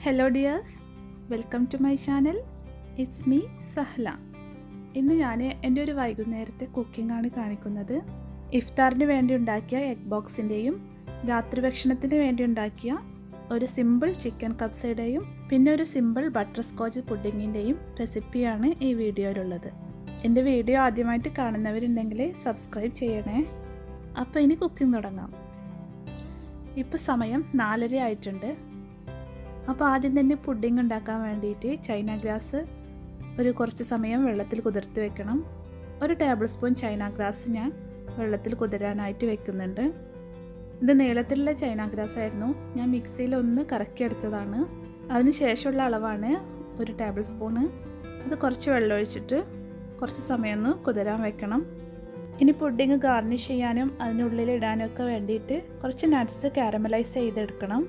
Hello dears, welcome to my channel. It's me Sahla. ഇന്ന് ഞാൻ എൻ്റെ ഒരു വൈകുന്നേരത്തെ കുക്കിംഗ് ആണ് കാണിക്കുന്നത്. ഇഫ്താറിന് വേണ്ടി ഉണ്ടാക്കിയ എഗ് ബോക്സിൻ്റെയും രാത്രി ഭക്ഷണത്തിന് വേണ്ടി ഉണ്ടാക്കിയ ഒരു സിമ്പിൾ ചിക്കൻ കബ്സയുടെയും പിന്നെ ഒരു സിമ്പിൾ ബട്ടർ സ്കോച്ച് പുഡിങ്ങിൻ്റെയും റെസിപ്പിയാണ് ഈ വീഡിയോയിലുള്ളത്. എൻ്റെ വീഡിയോ ആദ്യമായിട്ട് കാണുന്നവരുണ്ടെങ്കിൽ സബ്സ്ക്രൈബ് ചെയ്യണേ. അപ്പോൾ ഇനി കുക്കിംഗ് തുടങ്ങാം. ഇപ്പോൾ സമയം 4:30 ആയിട്ടുണ്ട്. അപ്പോൾ ആദ്യം തന്നെ പുഡിംഗ് ഉണ്ടാക്കാൻ വേണ്ടിയിട്ട് ചൈന ഗ്രാസ് കുറച്ച് സമയം വെള്ളത്തിൽ കുതിർത്ത് വെക്കണം. 1 ടേബിൾ സ്പൂൺ ചൈന ഗ്രാസ് ഞാൻ വെള്ളത്തിൽ കുതിരാനായിട്ട് വെക്കുന്നുണ്ട്. ഇത് നീളത്തിലുള്ള ചൈന ഗ്രാസ് ആയിരുന്നു. ഞാൻ മിക്സിയിൽ ഒന്ന് കറക്കിയെടുത്തതാണ്. അതിന് ശേഷമുള്ള അളവാണ് 1 ടേബിൾ സ്പൂണ്. അത് കുറച്ച് വെള്ളം ഒഴിച്ചിട്ട് കുറച്ച് സമയം ഒന്ന് കുതിരാൻ വെക്കണം. ഇനി പുഡിംഗ് ഗാർണിഷ് ചെയ്യാനും അതിനുള്ളിൽ ഇടാനും ഒക്കെ വേണ്ടിയിട്ട് കുറച്ച് നട്ട്സ് കാരമലൈസ് ചെയ്തെടുക്കണം.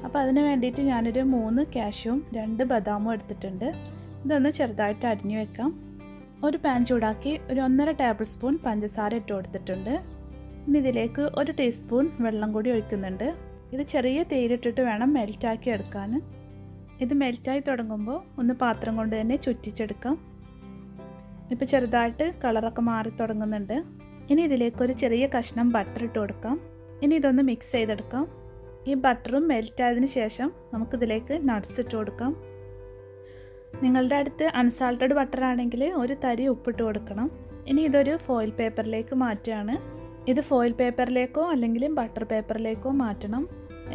അപ്പോൾ അതിന് വേണ്ടിയിട്ട് ഞാനൊരു 3 കാഷ്യൂവും 2 ബദാമും എടുത്തിട്ടുണ്ട്. ഇതൊന്ന് ചെറുതായിട്ട് അരിഞ്ഞു വെക്കാം. ഒരു പാൻ ചൂടാക്കി 1.5 ടേബിൾ സ്പൂൺ പഞ്ചസാര ഇട്ട് കൊടുത്തിട്ടുണ്ട്. ഇനി ഇതിലേക്ക് 1 ടീസ്പൂൺ വെള്ളം കൂടി ഒഴിക്കുന്നുണ്ട്. ഇത് ചെറിയ തീയിലിട്ടിട്ട് വേണം മെൽറ്റാക്കി എടുക്കാൻ. ഇത് മെൽറ്റായി തുടങ്ങുമ്പോൾ ഒന്ന് പാത്രം കൊണ്ട് തന്നെ ചുറ്റിച്ചെടുക്കാം. ഇപ്പോൾ ചെറുതായിട്ട് കളറൊക്കെ മാറി തുടങ്ങുന്നുണ്ട്. ഇനി ഇതിലേക്ക് ഒരു ചെറിയ കഷ്ണം ബട്ടർ ഇട്ട് കൊടുക്കാം. ഇനി ഇതൊന്ന് മിക്സ് ചെയ്തെടുക്കാം. ഈ ബട്ടറും മെൽറ്റായതിന് ശേഷം നമുക്കിതിലേക്ക് നട്ട്സ് ഇട്ട് കൊടുക്കാം. നിങ്ങളുടെ അടുത്ത് അൺസാൾട്ടഡ് ബട്ടർ ആണെങ്കിൽ ഒരു തരി ഉപ്പിട്ട് കൊടുക്കണം. ഇനി ഇതൊരു ഫോയിൽ പേപ്പറിലേക്ക് മാറ്റുകയാണ്. ഇത് ഫോയിൽ പേപ്പറിലേക്കോ അല്ലെങ്കിൽ ബട്ടർ പേപ്പറിലേക്കോ മാറ്റണം.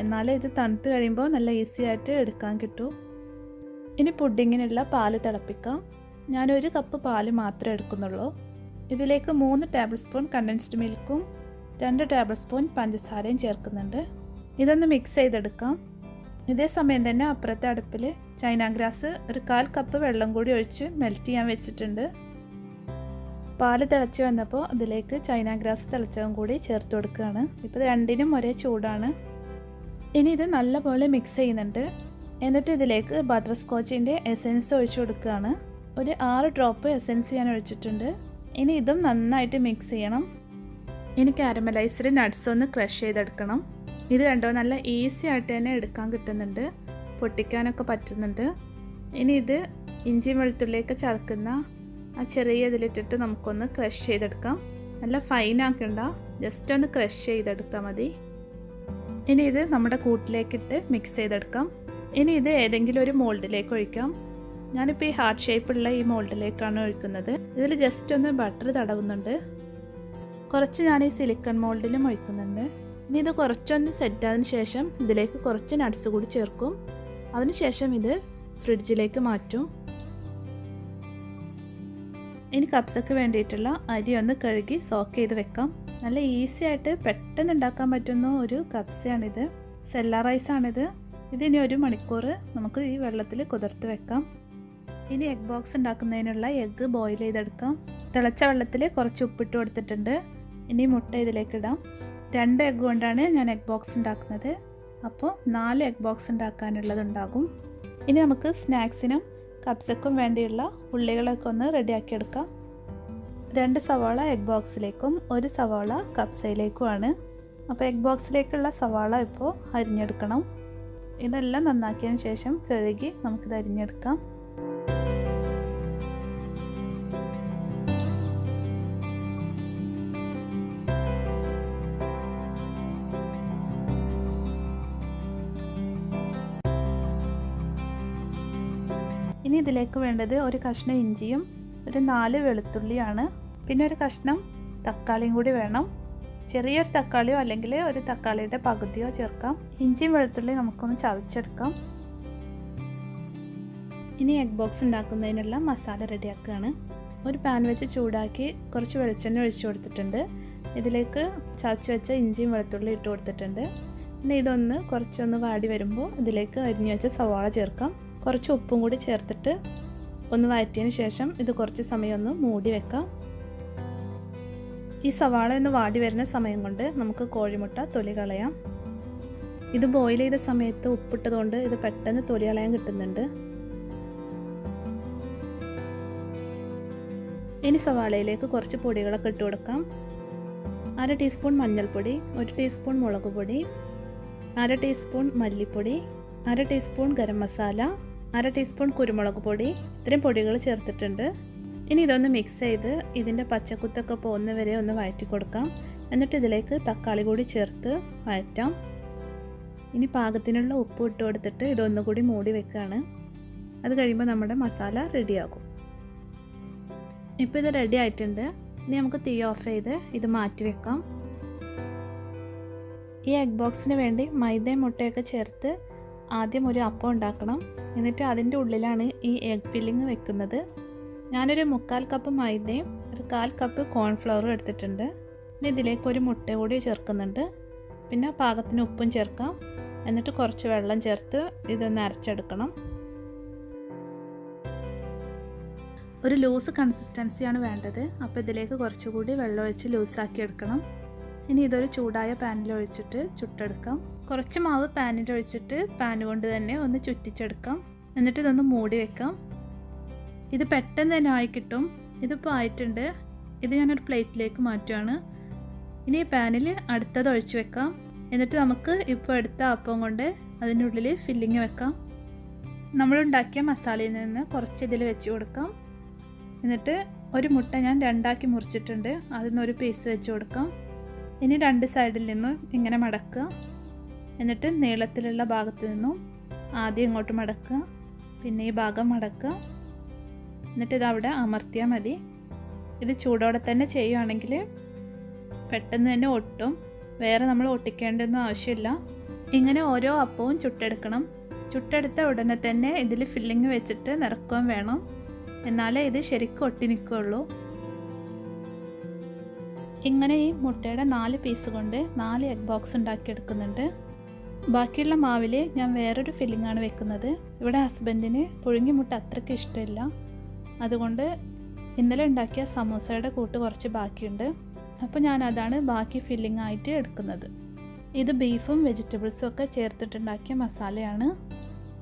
എന്നാലേ ഇത് തണുത്ത് കഴിയുമ്പോൾ നല്ല ഈസി ആയിട്ട് എടുക്കാൻ കിട്ടൂ. ഇനി പുഡിങ്ങിനുള്ള പാല് തിളപ്പിക്കാം. ഞാൻ 1 കപ്പ് പാല് മാത്രമേ എടുക്കുന്നുള്ളൂ. ഇതിലേക്ക് 3 ടേബിൾ സ്പൂൺ കണ്ടൻസ്ഡ് മിൽക്കും 2 ടേബിൾ സ്പൂൺ പഞ്ചസാരയും ചേർക്കുന്നുണ്ട്. ഇതൊന്ന് മിക്സ് ചെയ്തെടുക്കാം. ഇതേ സമയം തന്നെ അപ്പുറത്തെ അടുപ്പിൽ ചൈന ഗ്രാസ് 1/4 കപ്പ് വെള്ളം കൂടി ഒഴിച്ച് മെൽറ്റ് ചെയ്യാൻ വെച്ചിട്ടുണ്ട്. പാല് തിളച്ച് വന്നപ്പോൾ അതിലേക്ക് ചൈന ഗ്രാസ് തിളച്ചതും കൂടി ചേർത്ത് കൊടുക്കുകയാണ്. ഇപ്പോൾ രണ്ടിനും ഒരേ ചൂടാണ്. ഇനി ഇത് നല്ലപോലെ മിക്സ് ചെയ്യുന്നുണ്ട്. എന്നിട്ട് ഇതിലേക്ക് ബട്ടർ സ്കോച്ചിൻ്റെ എസെൻസ് ഒഴിച്ചു കൊടുക്കുകയാണ്. 6 ഡ്രോപ്പ് എസെൻസ് ഞാൻ ഒഴിച്ചിട്ടുണ്ട്. ഇനി ഇതും നന്നായിട്ട് മിക്സ് ചെയ്യണം. ഇനി കാരമലൈസ്ഡ് നട്ട്സ് ഒന്ന് ക്രഷ് ചെയ്തെടുക്കണം. ഇത് കണ്ടോ, നല്ല ഈസി ആയിട്ട് തന്നെ എടുക്കാൻ കിട്ടുന്നുണ്ട്, പൊട്ടിക്കാനൊക്കെ പറ്റുന്നുണ്ട്. ഇനി ഇത് ഇഞ്ചി വെളുത്തുള്ളിയൊക്കെ ചതക്കുന്ന ആ ചെറിയ ഇതിലിട്ടിട്ട് നമുക്കൊന്ന് ക്രഷ് ചെയ്തെടുക്കാം. നല്ല ഫൈനാക്കണ്ട, ജസ്റ്റ് ഒന്ന് ക്രഷ് ചെയ്തെടുത്താൽ മതി. ഇനി ഇത് നമ്മുടെ കൂട്ടിലേക്കിട്ട് മിക്സ് ചെയ്തെടുക്കാം. ഇനി ഇത് ഏതെങ്കിലും ഒരു മോൾഡിലേക്ക് ഒഴിക്കാം. ഞാനിപ്പോൾ ഈ ഹാർട്ട് ഷേപ്പുള്ള ഈ മോൾഡിലേക്കാണ് ഒഴിക്കുന്നത്. ഇതിൽ ജസ്റ്റ് ഒന്ന് ബട്ടർ തടവുന്നുണ്ട്. കുറച്ച് ഞാൻ ഈ സിലിക്കൺ മോൾഡിലും ഒഴിക്കുന്നുണ്ട്. ഇനി ഇത് കുറച്ചൊന്ന് സെറ്റായതിനു ശേഷം ഇതിലേക്ക് കുറച്ച് നട്ട്സ് കൂടി ചേർക്കും. അതിനുശേഷം ഇത് ഫ്രിഡ്ജിലേക്ക് മാറ്റും. ഇനി കപ്സൊക്കെ വേണ്ടിയിട്ടുള്ള അരി ഒന്ന് കഴുകി സോക്ക് ചെയ്ത് വെക്കാം. നല്ല ഈസി ആയിട്ട് പെട്ടെന്ന് ഉണ്ടാക്കാൻ പറ്റുന്ന ഒരു കപ്സയാണിത്. സെല്ല റൈസാണിത്. ഇതിനി 1 മണിക്കൂർ നമുക്ക് ഈ വെള്ളത്തിൽ കുതിർത്ത് വെക്കാം. ഇനി എഗ് ബോക്സ് ഉണ്ടാക്കുന്നതിനുള്ള എഗ്ഗ് ബോയിൽ ചെയ്തെടുക്കാം. തിളച്ച വെള്ളത്തിൽ കുറച്ച് ഉപ്പിട്ട് കൊടുത്തിട്ടുണ്ട്. ഇനി മുട്ട ഇതിലേക്ക് ഇടാം. 2 എഗ്ഗ് കൊണ്ടാണ് ഞാൻ എഗ് ബോക്സ് ഉണ്ടാക്കുന്നത്. അപ്പോൾ 4 എഗ് ബോക്സ് ഉണ്ടാക്കാനുള്ളതുണ്ടാകും. ഇനി നമുക്ക് സ്നാക്സിനും കപ്സക്കും വേണ്ടിയുള്ള ഉള്ളികളൊക്കെ ഒന്ന് റെഡിയാക്കിയെടുക്കാം. 2 സവാള എഗ് ബോക്സിലേക്കും 1 സവാള കപ്സയിലേക്കുമാണ്. അപ്പോൾ എഗ് ബോക്സിലേക്കുള്ള സവാള ഇപ്പോൾ അരിഞ്ഞെടുക്കണം. ഇതെല്ലാം നന്നാക്കിയതിന് ശേഷം കഴുകി നമുക്കിത് അരിഞ്ഞെടുക്കാം. ഇനി ഇതിലേക്ക് വേണ്ടത് 1 കഷ്ണം ഇഞ്ചിയും 4 വെളുത്തുള്ളിയാണ്. പിന്നെ 1 കഷ്ണം തക്കാളിയും കൂടി വേണം. ചെറിയൊരു തക്കാളിയോ അല്ലെങ്കിൽ ഒരു തക്കാളിയുടെ പകുതിയോ ചേർക്കാം. ഇഞ്ചിയും വെളുത്തുള്ളിയും നമുക്കൊന്ന് ചതച്ചെടുക്കാം. ഇനി എഗ് ബോക്സ് ഉണ്ടാക്കുന്നതിനുള്ള മസാല റെഡിയാക്കുകയാണ്. ഒരു പാൻ വെച്ച് ചൂടാക്കി കുറച്ച് വെളിച്ചെണ്ണ ഒഴിച്ചു കൊടുത്തിട്ടുണ്ട്. ഇതിലേക്ക് ചതച്ച് വെച്ച ഇഞ്ചിയും വെളുത്തുള്ളിയും ഇട്ട് കൊടുത്തിട്ടുണ്ട്. പിന്നെ ഇതൊന്ന് കുറച്ചൊന്ന് വാടി വരുമ്പോൾ ഇതിലേക്ക് അരിഞ്ഞു വെച്ച സവാള ചേർക്കാം. കുറച്ച് ഉപ്പും കൂടി ചേർത്തിട്ട് ഒന്ന് വഴറ്റിയതിന് ശേഷം ഇത് കുറച്ച് സമയം ഒന്ന് മൂടി വെക്കാം. ഈ സവാള ഒന്ന് വാടി വരുന്ന സമയം കൊണ്ട് നമുക്ക് കോഴിമുട്ട തൊലി കളയാം. ഇത് ബോയിൽ ചെയ്ത സമയത്ത് ഉപ്പിട്ടതുകൊണ്ട് ഇത് പെട്ടെന്ന് തൊലി കളയാൻ കിട്ടുന്നുണ്ട്. ഇനി സവാളയിലേക്ക് കുറച്ച് പൊടികളൊക്കെ ഇട്ട് കൊടുക്കാം. 1/2 ടീസ്പൂൺ മഞ്ഞൾപ്പൊടി, 1 ടീസ്പൂൺ മുളക് പൊടി, 1/2 ടീസ്പൂൺ മല്ലിപ്പൊടി, 1 ടീസ്പൂൺ ഗരം മസാല, 1 ടീസ്പൂൺ കുരുമുളക് പൊടി, ഇത്രയും പൊടികൾ ചേർത്തിട്ടുണ്ട്. ഇനി ഇതൊന്ന് മിക്സ് ചെയ്ത് ഇതിൻ്റെ പച്ചക്കുത്തൊക്കെ പോകുന്നവരെ ഒന്ന് വഴറ്റി കൊടുക്കാം. എന്നിട്ട് ഇതിലേക്ക് തക്കാളി കൂടി ചേർത്ത് വഴറ്റാം. ഇനി പാകത്തിനുള്ള ഉപ്പ് ഇട്ട് കൊടുത്തിട്ട് ഇതൊന്നുകൂടി മൂടി വെക്കുകയാണ്. അത് കഴിയുമ്പോൾ നമ്മുടെ മസാല റെഡിയാകും. ഇപ്പോൾ ഇത് റെഡി ആയിട്ടുണ്ട്. ഇനി നമുക്ക് തീ ഓഫ് ചെയ്ത് ഇത് മാറ്റി വെക്കാം. ഈ എഗ് ബോക്സിന് വേണ്ടി മൈദയും മുട്ടയൊക്കെ ചേർത്ത് ആദ്യം ഒരു അപ്പം ഉണ്ടാക്കണം. എന്നിട്ട് അതിൻ്റെ ഉള്ളിലാണ് ഈ എഗ് ഫില്ലിങ് വെക്കുന്നത്. ഞാനൊരു 3/4 കപ്പ് മൈദയും 1/4 കപ്പ് കോൺഫ്ലവറും എടുത്തിട്ടുണ്ട്. ഇനി ഇതിലേക്ക് ഒരു മുട്ട കൂടി ചേർക്കുന്നുണ്ട്. പിന്നെ പാകത്തിന് ഉപ്പും ചേർക്കാം. എന്നിട്ട് കുറച്ച് വെള്ളം ചേർത്ത് ഇതൊന്ന് അരച്ചെടുക്കണം. ഒരു ലൂസ് കൺസിസ്റ്റൻസിയാണ് വേണ്ടത്. അപ്പോൾ ഇതിലേക്ക് കുറച്ചുകൂടി വെള്ളം ഒഴിച്ച് ലൂസാക്കി എടുക്കണം. ഇനി ഇതൊരു ചൂടായ പാനിൽ ഒഴിച്ചിട്ട് ചുട്ടെടുക്കാം. കുറച്ച് മാവ് പാനിൽ ഒഴിച്ചിട്ട് പാൻ കൊണ്ട് തന്നെ ഒന്ന് ചുറ്റിച്ചെടുക്കാം. എന്നിട്ട് ഇതൊന്ന് മൂടി വെക്കാം. ഇത് പെട്ടെന്ന് തന്നെ ആയി കിട്ടും. ഇതിപ്പോൾ ആയിട്ടുണ്ട്. ഇത് ഞാനൊരു പ്ലേറ്റിലേക്ക് മാറ്റുകയാണ്. ഇനി ഈ പാനിൽ അടുത്തത് ഒഴിച്ച് വെക്കാം. എന്നിട്ട് നമുക്ക് ഇപ്പോൾ എടുത്ത അപ്പം കൊണ്ട് അതിൻ്റെ ഉള്ളിൽ ഫില്ലിങ് വെക്കാം. നമ്മളുണ്ടാക്കിയ മസാലയിൽ നിന്ന് കുറച്ച് ഇതിൽ വെച്ച് കൊടുക്കാം. എന്നിട്ട് ഒരു മുട്ട ഞാൻ 2ആക്കി മുറിച്ചിട്ടുണ്ട്. അതിൽ നിന്നൊരു പീസ് വെച്ച് കൊടുക്കാം. ഇനി 2 സൈഡിൽ നിന്നും ഇങ്ങനെ മടക്കുക. എന്നിട്ട് നീളത്തിലുള്ള ഭാഗത്ത് നിന്നും ആദ്യം ഇങ്ങോട്ട് മടക്കുക, പിന്നെ ഈ ഭാഗം മടക്കുക. എന്നിട്ട് ഇതവിടെ അമർത്തിയാൽ മതി. ഇത് ചൂടോടെ തന്നെ ചെയ്യുകയാണെങ്കിൽ പെട്ടെന്ന് തന്നെ ഒട്ടും. വേറെ നമ്മൾ ഒട്ടിക്കേണ്ടതൊന്നും ആവശ്യമില്ല. ഇങ്ങനെ ഓരോ അപ്പവും ചുട്ടെടുക്കണം. ചുട്ടെടുത്ത ഉടനെ തന്നെ ഇതിൽ ഫില്ലിങ് വെച്ചിട്ട് നിറക്കുകയും വേണം. എന്നാലേ ഇത് ശരിക്കും ഒട്ടി നിൽക്കുകയുള്ളൂ. ഇങ്ങനെ ഈ മുട്ടയുടെ 4 പീസ് കൊണ്ട് 4 എഗ് ബോക്സ് ഉണ്ടാക്കിയെടുക്കുന്നുണ്ട്. ബാക്കിയുള്ള മാവിൽ ഞാൻ വേറൊരു ഫില്ലിങ്ങാണ് വെക്കുന്നത്. ഇവിടെ ഹസ്ബൻഡിന് പുഴുങ്ങി മുട്ട അത്രയ്ക്ക് ഇഷ്ടമില്ല. അതുകൊണ്ട് ഇന്നലെ ഉണ്ടാക്കിയ സമൂസയുടെ കൂട്ട് കുറച്ച് ബാക്കിയുണ്ട്. അപ്പോൾ ഞാൻ അതാണ് ബാക്കി ഫില്ലിംഗ് ആയിട്ട് എടുക്കുന്നത്. ഇത് ബീഫും വെജിറ്റബിൾസും ഒക്കെ ചേർത്തിട്ടുണ്ടാക്കിയ മസാലയാണ്.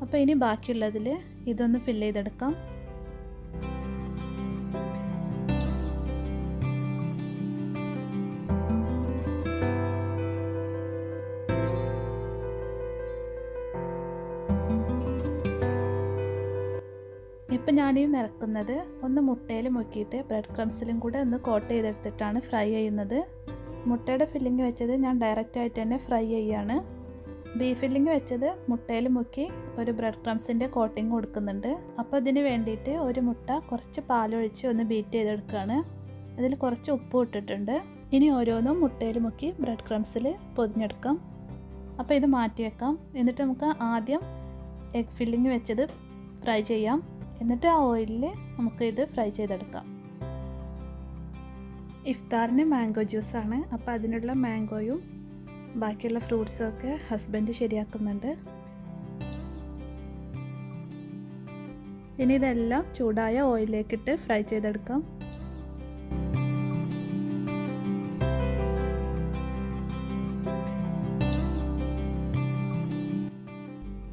അപ്പോൾ ഇനി ബാക്കിയുള്ളതിൽ ഇതൊന്ന് ഫില്ല് ചെയ്തെടുക്കാം. ഇപ്പം ഞാനീ നിറക്കുന്നത് ഒന്ന് മുട്ടയിൽ മുക്കിയിട്ട് ബ്രെഡ് ക്രംസിലും കൂടെ ഒന്ന് കോട്ട് ചെയ്തെടുത്തിട്ടാണ് ഫ്രൈ ചെയ്യുന്നത്. മുട്ടയുടെ ഫില്ലിങ് വെച്ചത് ഞാൻ ഡയറക്റ്റായിട്ട് തന്നെ ഫ്രൈ ചെയ്യുകയാണ്. ബീഫ് ഫില്ലിങ് വെച്ചത് മുട്ടയിൽ മുക്കി ഒരു ബ്രെഡ് ക്രംസിൻ്റെ കോട്ടിങ് കൊടുക്കുന്നുണ്ട്. അപ്പോൾ ഇതിന് വേണ്ടിയിട്ട് ഒരു മുട്ട കുറച്ച് പാലൊഴിച്ച് ഒന്ന് ബീറ്റ് ചെയ്തെടുക്കുകയാണ്. അതിൽ കുറച്ച് ഉപ്പ് ഇട്ടിട്ടുണ്ട്. ഇനി ഓരോന്നും മുട്ടയിൽ മുക്കി ബ്രെഡ് ക്രംസിൽ പൊതിഞ്ഞെടുക്കാം. അപ്പോൾ ഇത് മാറ്റി വെക്കാം. എന്നിട്ട് നമുക്ക് ആദ്യം എഗ് ഫില്ലിങ് വെച്ചത് ഫ്രൈ ചെയ്യാം. എന്നിട്ട് ആ ഓയിലിൽ നമുക്ക് ഇത് ഫ്രൈ ചെയ്തെടുക്കാം. ഇഫ്താറിന് മാംഗോ ജ്യൂസാണ്. അപ്പോൾ അതിനുള്ള മാംഗോയും ബാക്കിയുള്ള ഫ്രൂട്ട്സും ഒക്കെ ഹസ്ബൻഡ് ശരിയാക്കുന്നുണ്ട്. ഇനി ഇതെല്ലാം ചൂടായ ഓയിലിലേക്കിട്ട് ഫ്രൈ ചെയ്തെടുക്കാം.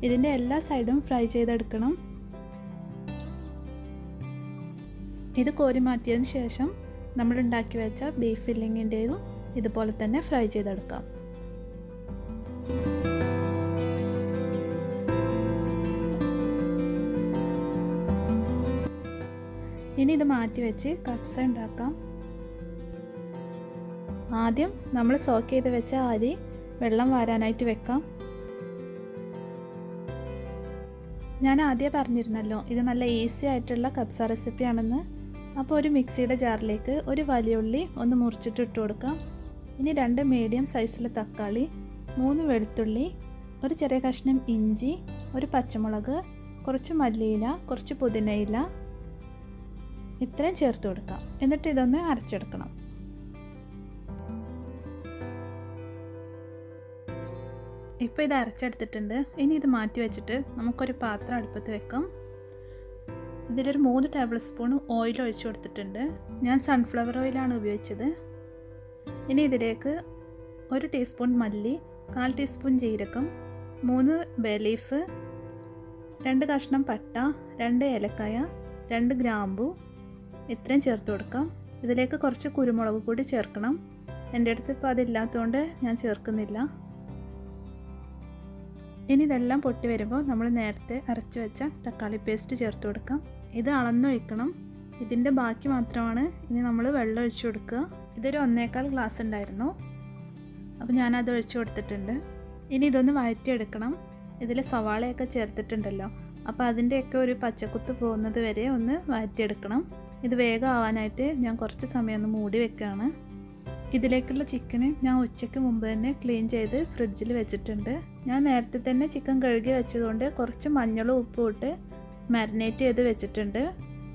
ഇതിൻ്റെ എല്ലാ സൈഡും ഫ്രൈ ചെയ്തെടുക്കണം. ഇത് കോരി മാറ്റിയതിന് ശേഷം നമ്മൾ ഉണ്ടാക്കി വെച്ച ബീഫ് ഫില്ലിങ്ങിൻ്റെതും ഇതുപോലെ തന്നെ ഫ്രൈ ചെയ്തെടുക്കാം. ഇനി ഇത് മാറ്റി വെച്ച് കപ്സ ഉണ്ടാക്കാം. ആദ്യം നമ്മൾ സോക്ക് ചെയ്ത് വെച്ച അരി വെള്ളം വാരാനായിട്ട് വെക്കാം. ഞാൻ ആദ്യം പറഞ്ഞിരുന്നല്ലോ ഇത് നല്ല ഈസി ആയിട്ടുള്ള കപ്സ റെസിപ്പിയാണെന്ന്. അപ്പോൾ ഒരു മിക്സിയുടെ ജാറിലേക്ക് ഒരു വലിയ ഉള്ളി ഒന്ന് മുറിച്ചിട്ട് ഇട്ട് കൊടുക്കാം. ഇനി 2 മീഡിയം സൈസിലെ തക്കാളി, 3 വെളുത്തുള്ളി, ഒരു ചെറിയ കഷ്ണം ഇഞ്ചി, ഒരു പച്ചമുളക്, കുറച്ച് മല്ലിയില, കുറച്ച് പുതിനയില, ഇത്രയും ചേർത്ത് കൊടുക്കാം. എന്നിട്ട് ഇതൊന്ന് അരച്ചെടുക്കണം. ഇപ്പോൾ ഇത് അരച്ചെടുത്തിട്ടുണ്ട്. ഇനി ഇത് മാറ്റി വെച്ചിട്ട് നമുക്കൊരു പാത്രം അടുപ്പത്ത് വെക്കാം. ഇതിലൊരു 3 ടേബിൾ സ്പൂൺ ഓയിൽ ഒഴിച്ചു കൊടുത്തിട്ടുണ്ട്. ഞാൻ സൺഫ്ലവർ ഓയിലാണ് ഉപയോഗിച്ചത്. ഇനി ഇതിലേക്ക് 1 ടീസ്പൂൺ മല്ലി, 1/4 ടീസ്പൂൺ ജീരകം, 3 ബേ ലീഫ്, 2 കഷ്ണം പട്ട, 2 ഏലക്കായ, 2 ഗ്രാമ്പു, ഇത്രയും ചേർത്ത് കൊടുക്കാം. ഇതിലേക്ക് കുറച്ച് കുരുമുളക് കൂടി ചേർക്കണം. എൻ്റെ അടുത്ത് ഇപ്പോൾ അതില്ലാത്തതുകൊണ്ട് ഞാൻ ചേർക്കുന്നില്ല. ഇനി ഇതെല്ലാം പൊട്ടി വരുമ്പോൾ നമ്മൾ നേരത്തെ അരച്ച് വെച്ച തക്കാളി പേസ്റ്റ് ചേർത്ത് കൊടുക്കാം. ഇത് അളന്നൊഴിക്കണം. ഇതിൻ്റെ ബാക്കി മാത്രമാണ് ഇനി നമ്മൾ വെള്ളം ഒഴിച്ചു കൊടുക്കുക. ഇതൊരു 1.25 ഗ്ലാസ് ഉണ്ടായിരുന്നു, അപ്പോൾ ഞാനത് ഒഴിച്ചു കൊടുത്തിട്ടുണ്ട്. ഇനി ഇതൊന്ന് വഴറ്റിയെടുക്കണം. ഇതിൽ സവാളയൊക്കെ ചേർത്തിട്ടുണ്ടല്ലോ, അപ്പോൾ അതിൻ്റെയൊക്കെ ഒരു പച്ചക്കുത്ത് പോകുന്നത് വരെ ഒന്ന് വഴറ്റിയെടുക്കണം. ഇത് വേഗം ആവാനായിട്ട് ഞാൻ കുറച്ച് സമയം ഒന്ന് മൂടി വെക്കുകയാണ്. ഇതിലേക്കുള്ള ചിക്കന് ഞാൻ ഉച്ചയ്ക്ക് മുമ്പ് തന്നെ ക്ലീൻ ചെയ്ത് ഫ്രിഡ്ജിൽ വെച്ചിട്ടുണ്ട്. ഞാൻ നേരത്തെ തന്നെ ചിക്കൻ കഴുകി വെച്ചതുകൊണ്ട് കുറച്ച് മഞ്ഞളും ഉപ്പും ഇട്ട് മാരിനേറ്റ് ചെയ്ത് വെച്ചിട്ടുണ്ട്.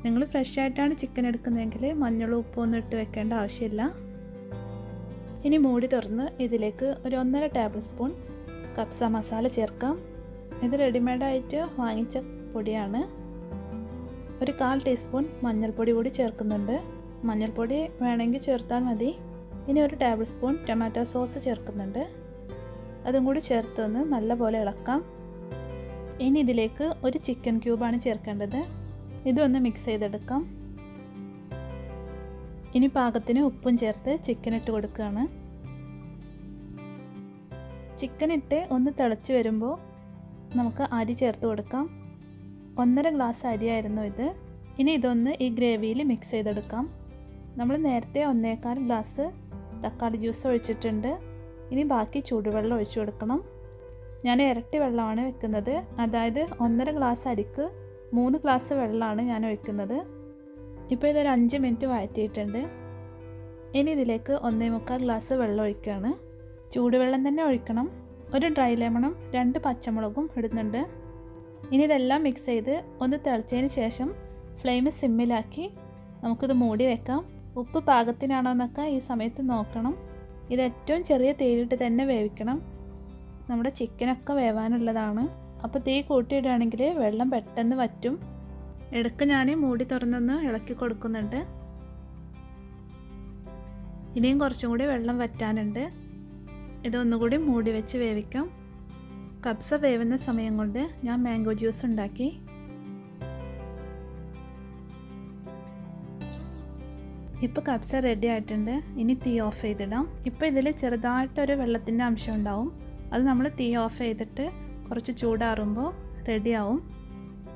നിങ്ങൾ ഫ്രഷ് ആയിട്ടാണ് ചിക്കൻ എടുക്കുന്നതെങ്കിൽ മഞ്ഞളും ഉപ്പും ഒന്നും ഇട്ട് വെക്കേണ്ട ആവശ്യമില്ല. ഇനി മൂടി തുറന്ന് ഇതിലേക്ക് ഒരു 1.5 ടേബിൾ സ്പൂൺ കപ്സ മസാല ചേർക്കാം. ഇത് റെഡിമെയ്ഡായിട്ട് വാങ്ങിച്ച പൊടിയാണ്. ഒരു 1/4 ടീസ്പൂൺ മഞ്ഞൾപ്പൊടി കൂടി ചേർക്കുന്നുണ്ട്. മഞ്ഞൾപ്പൊടി വേണമെങ്കിൽ ചേർത്താൽ മതി. ഇനി ഒരു ടേബിൾ സ്പൂൺ ടൊമാറ്റോ സോസ് ചേർക്കുന്നുണ്ട്. അതും കൂടി ചേർത്തൊന്ന് നല്ലപോലെ ഇളക്കാം. ഇനി ഇതിലേക്ക് ഒരു ചിക്കൻ ക്യൂബാണ് ചേർക്കേണ്ടത്. ഇതൊന്ന് മിക്സ് ചെയ്തെടുക്കാം. ഇനി പാകത്തിന് ഉപ്പും ചേർത്ത് ചിക്കൻ ഇട്ട് കൊടുക്കുകയാണ്. ചിക്കൻ ഇട്ട് ഒന്ന് തിളച്ച് വരുമ്പോൾ നമുക്ക് അരി ചേർത്ത് കൊടുക്കാം. 1.5 ഗ്ലാസ് അരിയായിരുന്നു ഇത്. ഇനി ഇതൊന്ന് ഈ ഗ്രേവിയിൽ മിക്സ് ചെയ്തെടുക്കാം. നമ്മൾ നേരത്തെ 1.25 ഗ്ലാസ് തക്കാളി ജ്യൂസ് ഒഴിച്ചിട്ടുണ്ട്. ഇനി ബാക്കി ചൂടുവെള്ളം ഒഴിച്ചു കൊടുക്കണം. ഞാൻ ഇരട്ടി വെള്ളമാണ് വെക്കുന്നത്, അതായത് 1.5 ഗ്ലാസ് അരിക്ക് 3 ഗ്ലാസ് വെള്ളമാണ് ഞാൻ ഒഴിക്കുന്നത്. ഇപ്പോൾ ഇതൊരു 5 മിനിറ്റ് വഴറ്റിയിട്ടുണ്ട്. ഇനി ഇതിലേക്ക് 1.25 ഗ്ലാസ് വെള്ളം ഒഴിക്കുകയാണ്. ചൂടുവെള്ളം തന്നെ ഒഴിക്കണം. ഒരു ഡ്രൈ ലെമണും 2 പച്ചമുളകും ഇടുന്നുണ്ട്. ഇനി ഇതെല്ലാം മിക്സ് ചെയ്ത് ഒന്ന് തിളച്ചതിന് ശേഷം ഫ്ലെയിം സിമ്മിലാക്കി നമുക്കിത് മൂടി വെക്കാം. ഉപ്പ് പാകത്തിനാണോ എന്നൊക്കെ ഈ സമയത്ത് നോക്കണം. ഇത് ഏറ്റവും ചെറിയ തീയിലിട്ട് തന്നെ വേവിക്കണം. നമ്മുടെ ചിക്കനൊക്കെ വേവാനുള്ളതാണ്. അപ്പോൾ തീ കൂട്ടിയിടുകയാണെങ്കിൽ വെള്ളം പെട്ടെന്ന് വറ്റും. ഇടയ്ക്ക് ഞാൻ മൂടി തുറന്നൊന്ന് ഇളക്കി കൊടുക്കുന്നുണ്ട്. ഇനിയും കുറച്ചും കൂടി വെള്ളം വറ്റാനുണ്ട്. ഇതൊന്നുകൂടി മൂടി വെച്ച് വേവിക്കാം. കബ്സ വേവുന്ന സമയം കൊണ്ട് ഞാൻ മാംഗോ ജ്യൂസ് ഉണ്ടാക്കി. ഇപ്പോൾ കബ്സ റെഡി ആയിട്ടുണ്ട്. ഇനി തീ ഓഫ് ചെയ്തിടാം. ഇപ്പോൾ ഇതിൽ ചെറുതായിട്ടൊരു വെള്ളത്തിൻ്റെ അംശം ഉണ്ടാവും. അത് നമ്മൾ തീ ഓഫ് ചെയ്തിട്ട് കുറച്ച് ചൂടാറുമ്പോൾ റെഡിയാവും.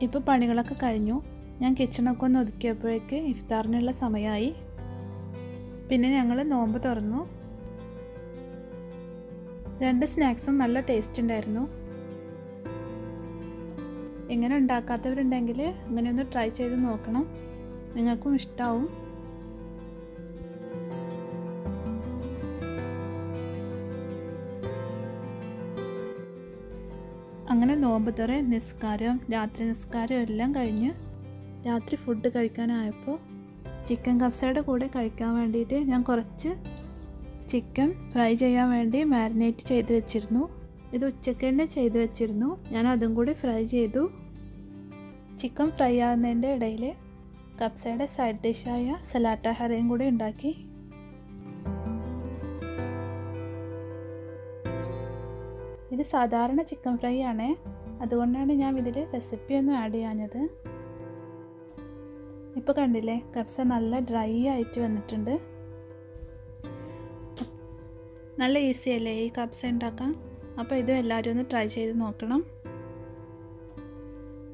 ഇപ്പോൾ പണികളൊക്കെ കഴിഞ്ഞു. ഞാൻ കിച്ചണൊക്കെ ഒന്ന് ഒതുക്കിയപ്പോഴേക്ക് ഇഫ്താറിനുള്ള സമയമായി. പിന്നെ ഞങ്ങൾ നോമ്പ് തുറന്നു. 2 സ്നാക്സും നല്ല ടേസ്റ്റ് ഉണ്ടായിരുന്നു. ഇങ്ങനെ ഉണ്ടാക്കാത്തവരുണ്ടെങ്കിൽ ഇങ്ങനെയൊന്ന് ട്രൈ ചെയ്ത് നോക്കണം. നിങ്ങൾക്കും ഇഷ്ടമാവും. അങ്ങനെ നോമ്പ് തുറ, നിസ്കാരം, രാത്രി നിസ്കാരം എല്ലാം കഴിഞ്ഞ് രാത്രി ഫുഡ് കഴിക്കാനായപ്പോൾ ചിക്കൻ കബ്സയുടെ കൂടെ കഴിക്കാൻ വേണ്ടിയിട്ട് ഞാൻ കുറച്ച് ചിക്കൻ ഫ്രൈ ചെയ്യാൻ വേണ്ടി മാരിനേറ്റ് ചെയ്ത് വെച്ചിരുന്നു. ഇത് ഉച്ചയ്ക്ക് തന്നെ ചെയ്ത് വെച്ചിരുന്നു. ഞാൻ അതും കൂടി ഫ്രൈ ചെയ്തു. ചിക്കൻ ഫ്രൈ ആകുന്നതിൻ്റെ ഇടയിൽ കബ്സയുടെ സൈഡ് ഡിഷായ സലാട്ട ഹറയും കൂടി ഉണ്ടാക്കി. ഇത് സാധാരണ ചിക്കൻ ഫ്രൈ ആണ്, അതുകൊണ്ടാണ് ഞാൻ ഇതിൽ റെസിപ്പിയൊന്നും ആഡ് ചെയ്യാഞ്ഞത്. ഇപ്പോൾ കണ്ടില്ലേ, കബ്സ നല്ല ഡ്രൈ ആയിട്ട് വന്നിട്ടുണ്ട്. നല്ല ഈസി അല്ലേ ഈ കബ്സ ഉണ്ടാക്കാൻ? അപ്പോൾ ഇതും എല്ലാവരും ഒന്ന് ട്രൈ ചെയ്ത് നോക്കണം.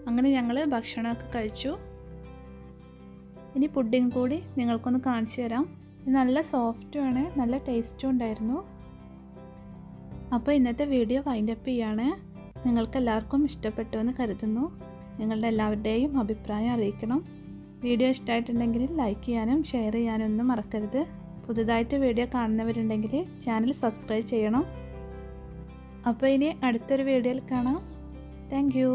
അങ്ങനെ ഞങ്ങൾ ഭക്ഷണമൊക്കെ കഴിച്ചു. ഇനി പുഡിംഗ് കൂടി നിങ്ങൾക്കൊന്ന് കാണിച്ചു തരാം. ഇത് നല്ല സോഫ്റ്റുമാണ്, നല്ല ടേസ്റ്റും ഉണ്ടായിരുന്നു. അപ്പോൾ ഇന്നത്തെ വീഡിയോ വൈൻഡപ്പ് ചെയ്യാണ്. നിങ്ങൾക്ക് എല്ലാവർക്കും ഇഷ്ടപ്പെട്ടു എന്ന് കരുതുന്നു. നിങ്ങളുടെ എല്ലാവരുടെയും അഭിപ്രായം അറിയിക്കണം. വീഡിയോ ഇഷ്ടമായിട്ടുണ്ടെങ്കിൽ ലൈക്ക് ചെയ്യാനും ഷെയർ ചെയ്യാനും ഒന്നും മറക്കരുത്. പുതുതായിട്ട് വീഡിയോ കാണുന്നവരുണ്ടെങ്കിൽ ചാനൽ സബ്സ്ക്രൈബ് ചെയ്യണം. അപ്പോൾ ഇനി അടുത്തൊരു വീഡിയോയിൽ കാണാം. Thank you.